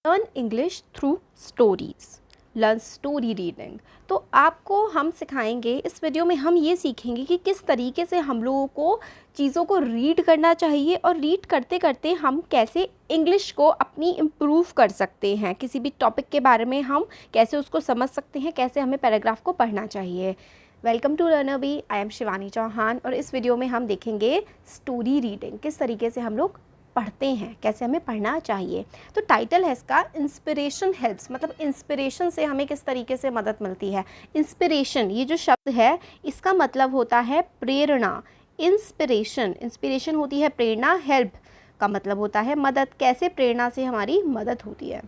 Learn English through stories, learn story reading. तो आपको हम सिखाएंगे, इस वीडियो में हम ये सीखेंगे कि किस तरीके से हम लोगों को चीज़ों को रीड करना चाहिए और रीड करते करते हम कैसे इंग्लिश को अपनी इम्प्रूव कर सकते हैं। किसी भी टॉपिक के बारे में हम कैसे उसको समझ सकते हैं, कैसे हमें पैराग्राफ को पढ़ना चाहिए। Welcome to LearnerB, I am Shivani Chauhan और इस वीडियो में हम देखेंगे स्टोरी रीडिंग, किस तरीके से हम लोग पढ़ते हैं, कैसे हमें पढ़ना चाहिए। तो टाइटल है इसका इंस्पिरेशन हेल्प्स, मतलब इंस्पिरेशन से हमें किस तरीके से मदद मिलती है। इंस्पिरेशन, ये जो शब्द है इसका मतलब होता है प्रेरणा। इंस्पिरेशन, इंस्पिरेशन होती है प्रेरणा, हेल्प का मतलब होता है मदद। कैसे प्रेरणा से हमारी मदद होती है,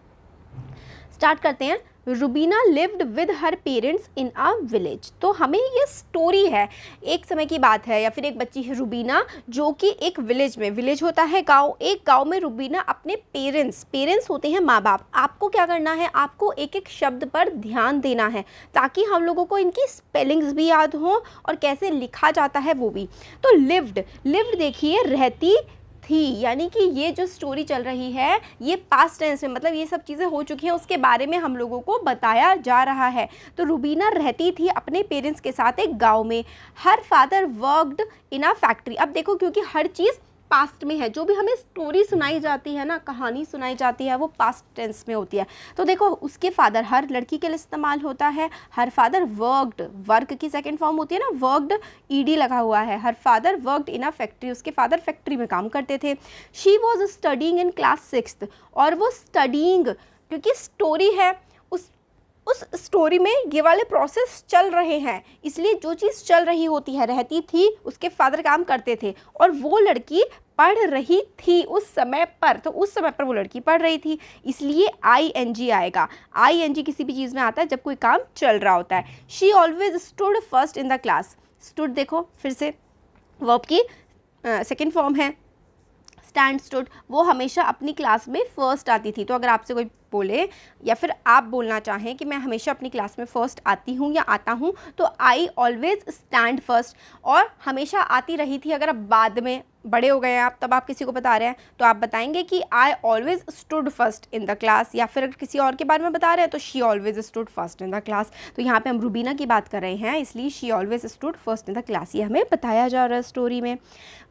स्टार्ट करते हैं। Rubina lived with her parents in a village. तो हमें ये स्टोरी है, एक समय की बात है या फिर एक बच्ची है रुबीना जो कि एक विलेज में, विलेज होता है गांव, एक गांव में रुबीना अपने पेरेंट्स होते हैं माँ बाप। आपको क्या करना है, आपको एक एक शब्द पर ध्यान देना है ताकि हम लोगों को इनकी स्पेलिंग्स भी याद हों और कैसे लिखा जाता है वो भी। तो लिव्ड, लिव्ड देखिए रहती थी, यानी कि ये जो स्टोरी चल रही है ये पास्ट टेंस में, मतलब ये सब चीज़ें हो चुकी हैं, उसके बारे में हम लोगों को बताया जा रहा है। तो रुबीना रहती थी अपने पेरेंट्स के साथ एक गांव में। Her father worked in a factory. अब देखो, क्योंकि हर चीज़ पास्ट में है, जो भी हमें स्टोरी सुनाई जाती है ना, कहानी सुनाई जाती है, वो पास्ट टेंस में होती है। तो देखो, उसके फादर, हर लड़की के लिए इस्तेमाल होता है। हर फादर वर्कड, वर्क की सेकंड फॉर्म होती है ना, वर्कड, ईडी लगा हुआ है। Her father worked in a factory, उसके फादर फैक्ट्री में काम करते थे। She was studying in class 6th, और वो स्टडिंग, क्योंकि स्टोरी है, उस स्टोरी में ये वाले प्रोसेस चल रहे हैं, इसलिए जो चीज़ चल रही होती है, रहती थी, उसके फादर काम करते थे और वो लड़की पढ़ रही थी उस समय पर। तो उस समय पर वो लड़की पढ़ रही थी, इसलिए ING आएगा। ING किसी भी चीज़ में आता है जब कोई काम चल रहा होता है। She always stood first in the class. Stood देखो फिर से वर्ब की सेकेंड फॉर्म है, स्टैंड स्टूड। वो हमेशा अपनी क्लास में फर्स्ट आती थी। तो अगर आपसे कोई बोले या फिर आप बोलना चाहें कि मैं हमेशा अपनी क्लास में फ़र्स्ट आती हूँ या आता हूँ, तो आई ऑलवेज स्टैंड फर्स्ट। और हमेशा आती रही थी, अगर अब बाद में बड़े हो गए हैं आप, तब आप किसी को बता रहे हैं तो आप बताएंगे कि I always stood first in the class. या फिर अगर किसी और के बारे में बता रहे हैं तो she always stood first in the class. तो यहाँ पे हम रुबीना की बात कर रहे हैं, इसलिए she always stood first in the class, ये हमें बताया जा रहा है स्टोरी में।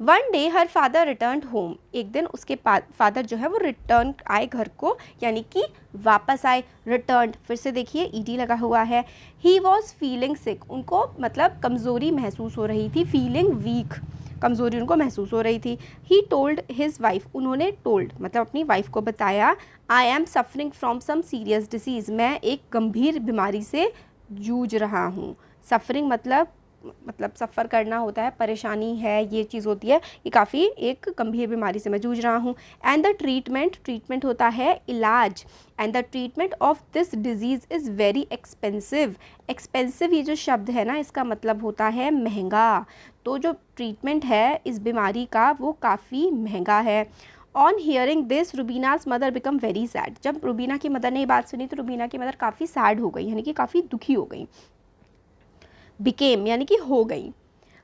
One day her father return home. एक दिन उसके फादर जो है वो रिटर्न आए घर को, यानी कि वापस आए। रिटर्न, फिर से देखिए ईडी लगा हुआ है। ही वॉज फीलिंग सिक, उनको मतलब कमज़ोरी महसूस हो रही थी। फीलिंग वीक, कमज़ोरी उनको महसूस हो रही थी। ही टोल्ड हिज वाइफ, उन्होंने टोल्ड मतलब अपनी वाइफ को बताया, I am suffering from some serious disease, मैं एक गंभीर बीमारी से जूझ रहा हूँ। सफरिंग मतलब सफ़र करना होता है, परेशानी है, ये चीज़ होती है कि काफ़ी एक गंभीर बीमारी से मैं जूझ रहा हूँ। एंड द ट्रीटमेंट होता है इलाज। And the treatment of this disease is very expensive. Expensive ये जो शब्द है ना, इसका मतलब होता है महंगा। तो जो ट्रीटमेंट है इस बीमारी का वो काफ़ी महंगा है। On hearing this Rubina's mother become very sad. जब रुबीना की मदर ने ये बात सुनी तो रुबीना की मदर काफ़ी सैड हो गई, यानी कि काफ़ी दुखी हो गई। बिकेम यानी कि हो गई।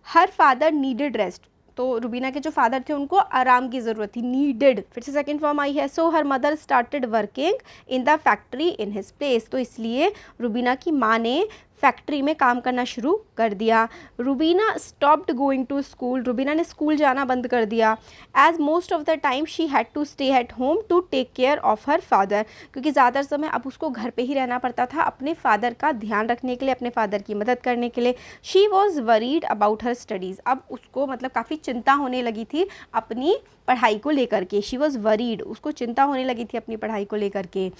हर फादर नीडेड रेस्ट, तो रुबीना के जो फादर थे उनको आराम की ज़रूरत थी। नीडेड फिर से सेकंड फॉर्म आई है। So her mother started working in the factory in his place. तो इसलिए रुबीना की माँ ने फैक्ट्री में काम करना शुरू कर दिया। Rubina stopped going to school, Rubina ने स्कूल जाना बंद कर दिया। As most of the time she had to stay at home to take care of her father, क्योंकि ज़्यादा समय अब उसको घर पे ही रहना पड़ता था अपने फादर का ध्यान रखने के लिए, अपने फादर की मदद करने के लिए। She was worried about her studies, अब उसको मतलब काफ़ी चिंता होने लगी थी अपनी पढ़ाई को लेकर के। शी वॉज वरीड, उसको चिंता होने लगी थी अपनी पढ़ाई को लेकर के।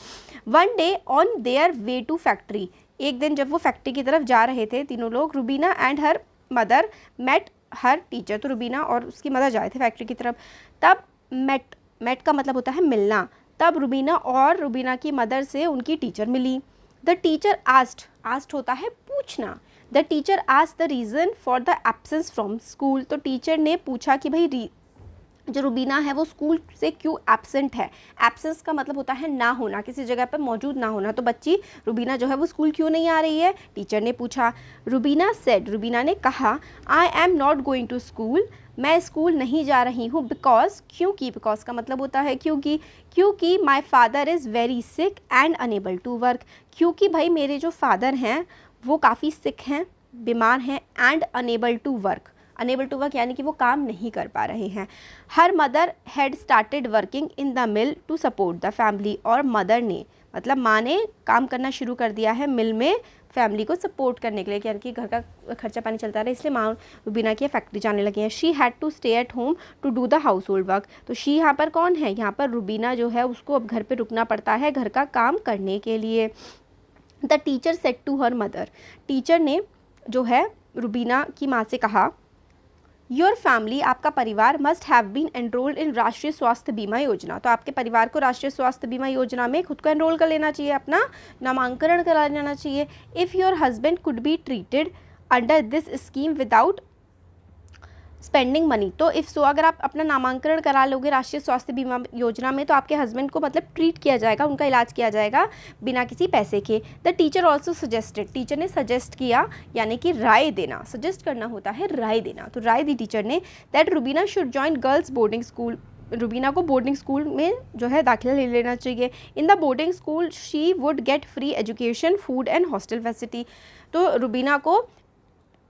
One day on their way to factory, एक दिन जब वो फैक्ट्री की तरफ जा रहे थे तीनों लोग, Rubina and her mother met her teacher. तो रुबीना और उसकी मदर जा रहे थे फैक्ट्री की तरफ। तब मेट का मतलब होता है मिलना। तब रुबीना और रुबीना की मदर से उनकी टीचर मिली। द टीचर आस्क्ड होता है पूछना। The teacher asked the reason for the absence from school. तो टीचर ने पूछा कि भाई जो रुबीना है वो स्कूल से क्यों एब्सेंट है। एब्सेंस का मतलब होता है ना होना, किसी जगह पर मौजूद ना होना। तो बच्ची रुबीना जो है वो स्कूल क्यों नहीं आ रही है, टीचर ने पूछा। रुबीना सेड, रुबीना ने कहा, I am not going to school, मैं स्कूल नहीं जा रही हूँ बिकॉज, क्योंकि, बिकॉज का मतलब होता है क्योंकि my father is very sick and unable to work, क्योंकि भाई मेरे जो फादर हैं वो काफ़ी सिक हैं, बीमार हैं, and unable to work, unable to work यानी कि वो काम नहीं कर पा रहे हैं। Her mother had started working in the mill to support the family, और मदर ने मतलब माँ ने काम करना शुरू कर दिया है मिल में फैमिली को सपोर्ट करने के लिए, यानी कि घर का खर्चा पानी चलता रहा, इसलिए माँ रुबीना की फैक्ट्री जाने लगी हैं। She had to stay at home to do the household work, तो शी यहाँ पर कौन है, यहाँ पर रुबीना जो है उसको अब घर पे रुकना पड़ता है घर का काम करने के लिए। The teacher said to her mother, teacher ने जो है रुबीना की माँ से कहा, योर फैमिली, आपका परिवार, must have been enrolled in Rashtriya Swasthya बीमा योजना, तो आपके परिवार को राष्ट्रीय स्वास्थ्य बीमा योजना में खुद को एनरोल कर लेना चाहिए, अपना नामांकन करा लेना चाहिए। If your husband could be treated under this scheme without spending money, तो इफ़ सो अगर आप अपना नामांकन करा लोगे राष्ट्रीय स्वास्थ्य बीमा योजना में तो आपके हस्बैंड को मतलब ट्रीट किया जाएगा, उनका इलाज किया जाएगा बिना किसी पैसे के। The teacher also suggested, teacher ने सजेस्ट किया यानी कि राय देना, सजेस्ट करना होता है राय देना, तो राय दी टीचर ने, that Rubina should join girls boarding school, Rubina को बोर्डिंग स्कूल में जो है दाखिला ले लेना चाहिए। In the boarding school she would get free education, food and hostel facility, तो रुबीना को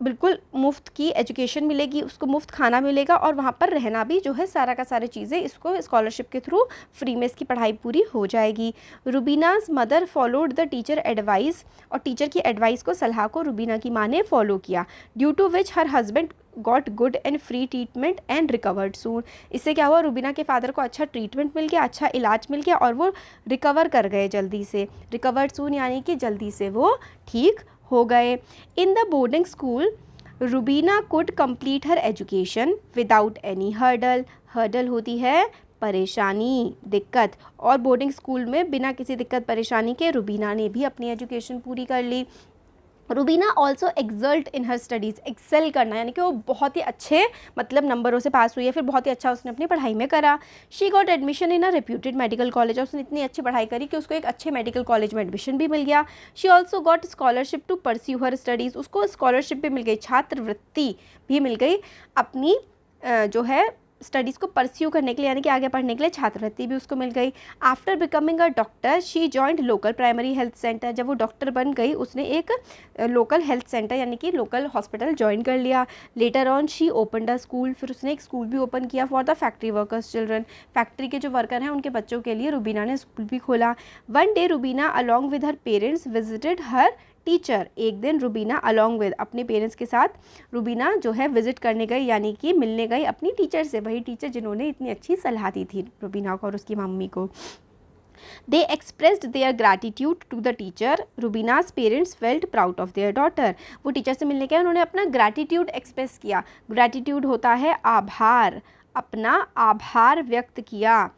बिल्कुल मुफ्त की एजुकेशन मिलेगी, उसको मुफ्त खाना मिलेगा और वहाँ पर रहना भी जो है सारा का सारी चीज़ें इसको स्कॉलरशिप के थ्रू फ्री में इसकी पढ़ाई पूरी हो जाएगी। Rubina's mother followed the teacher advice, और टीचर की एडवाइस को, सलाह को रुबीना की माँ ने फॉलो किया। Due to which her husband got good and free treatment and recovered soon, इससे क्या हुआ, रुबीना के फादर को अच्छा ट्रीटमेंट मिल गया, अच्छा इलाज मिल गया और वो रिकवर कर गए जल्दी से, रिकवर्ड सून यानी कि जल्दी से वो ठीक हो गए। In the boarding school Rubina could complete her education without any hurdle, hurdle होती है परेशानी, दिक्कत, और बोर्डिंग स्कूल में बिना किसी दिक्कत परेशानी के रुबीना ने भी अपनी एजुकेशन पूरी कर ली। रुबीना ऑल्सो एक्सल्ट इन हर स्टडीज़, एक्सेल करना यानी कि वो बहुत ही अच्छे मतलब नंबरों से पास हुई है, फिर बहुत ही अच्छा उसने अपनी पढ़ाई में करा। She got admission in a reputed medical college, और उसने इतनी अच्छी पढ़ाई करी कि उसको एक अच्छे मेडिकल कॉलेज में एडमिशन भी मिल गया। She also got scholarship to pursue her studies, उसको स्कॉलरशिप भी मिल गई, छात्रवृत्ति भी मिल गई अपनी जो है स्टडीज़ को परस्यू करने के लिए यानी कि आगे पढ़ने के लिए छात्रवृत्ति भी उसको मिल गई। After becoming a doctor she joined local primary health centre, जब वो डॉक्टर बन गई उसने एक लोकल हेल्थ सेंटर यानी कि लोकल हॉस्पिटल ज्वाइन कर लिया। Later on she open a school, फिर उसने एक स्कूल भी ओपन किया for the factory workers children, factory के जो वर्कर हैं उनके बच्चों के लिए रुबीना ने स्कूल भी खोला। One day Rubina along with her parents visited her teacher, एक दिन रुबीना अलॉन्ग विद अपने पेरेंट्स के साथ रुबीना जो है विजिट करने गई यानी कि मिलने गई अपनी टीचर से, वही टीचर जिन्होंने इतनी अच्छी सलाह दी थी रुबीना को और उसकी मम्मी को। They expressed their gratitude to the teacher, Rubina's parents felt proud of their daughter, वो टीचर से मिलने गए उन्होंने अपना ग्रैटिट्यूड एक्सप्रेस किया, ग्रैटिट्यूड होता है आभार, अपना आभार व्यक्त किया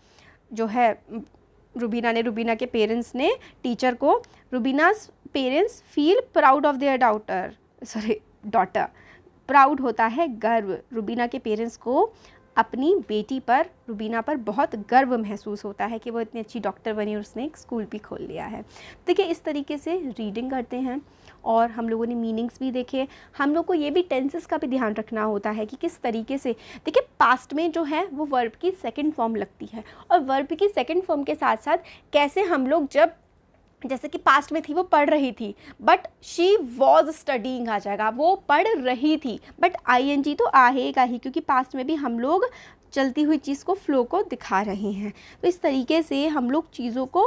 जो है रुबीना के पेरेंट्स ने टीचर को। Rubina's parents feel proud of their daughter, proud होता है गर्व, रुबीना के पेरेंट्स को अपनी बेटी पर, रुबीना पर बहुत गर्व महसूस होता है कि वो इतनी अच्छी डॉक्टर बनी और उसने एक स्कूल भी खोल लिया है। देखिए इस तरीके से रीडिंग करते हैं और हम लोगों ने मीनिंग्स भी देखे, हम लोग को ये भी टेंसेस का भी ध्यान रखना होता है कि किस तरीके से, देखिए पास्ट में जो है वो वर्ब की सेकंड फॉर्म लगती है और वर्ब की सेकंड फॉर्म के साथ साथ कैसे हम लोग जब जैसे कि पास्ट में थी वो पढ़ रही थी बट शी वॉज स्टडीइंग आ जाएगा, वो पढ़ रही थी बट आईएनजी तो आएगा ही क्योंकि पास्ट में भी हम लोग चलती हुई चीज़ को फ्लो को दिखा रहे हैं। तो इस तरीके से हम लोग चीज़ों को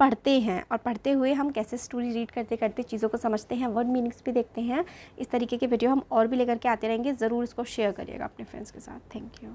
पढ़ते हैं और पढ़ते हुए हम कैसे स्टोरी रीड करते करते चीज़ों को समझते हैं, वर्ड मीनिंग्स भी देखते हैं। इस तरीके के वीडियो हम और भी लेकर के आते रहेंगे, ज़रूर इसको शेयर करिएगा अपने फ्रेंड्स के साथ। Thank you.